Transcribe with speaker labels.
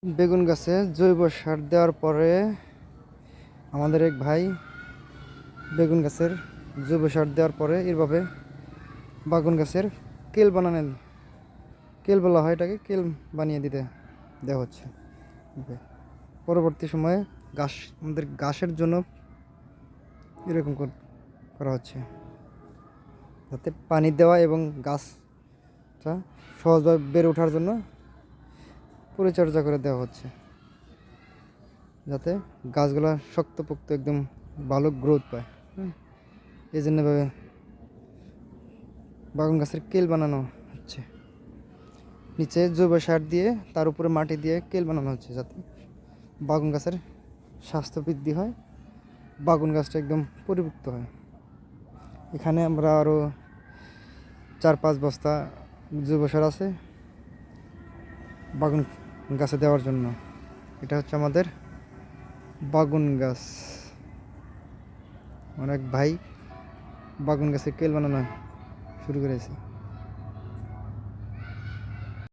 Speaker 1: বেগুন গাছে জৈব সার দেওয়ার পরে আমাদের এক ভাই বেগুন গাছের জৈব সার দেওয়ার পরে এইভাবে বেগুন গাছের কেল বানালেন। কেল বলা হয় এটাকে, কেল বানিয়ে দিতে দেওয়া হচ্ছে। পরবর্তী সময়ে আমাদের গাছের জন্য এরকম করা হচ্ছে, যাতে পানি দেওয়া এবং গাছটা সহজভাবে বেড়ে ওঠার জন্য পরিচর্যা করে দেওয়া হচ্ছে, যাতে গাছগুলা শক্তপোক্ত একদম ভালো গ্রোথ পায়। এই জন্য বেগুন গাছের কেল বানানো হচ্ছে। নিচে জৈব সার দিয়ে তার উপরে মাটি দিয়ে কেল বানানো হচ্ছে, যাতে বেগুন গাছের স্বাস্থ্য বৃদ্ধি হয়, বেগুন গাছটা একদম পরিপুষ্ট হয়। এখানে আমরা আরও 4-5 বস্তা জৈব সার আছে বেগুন গাছে দেওয়ার জন্য। এটা হচ্ছে আমাদের বেগুন গাছ। অনেক ভাই বেগুন গাছে কেল বানানো শুরু করেছে।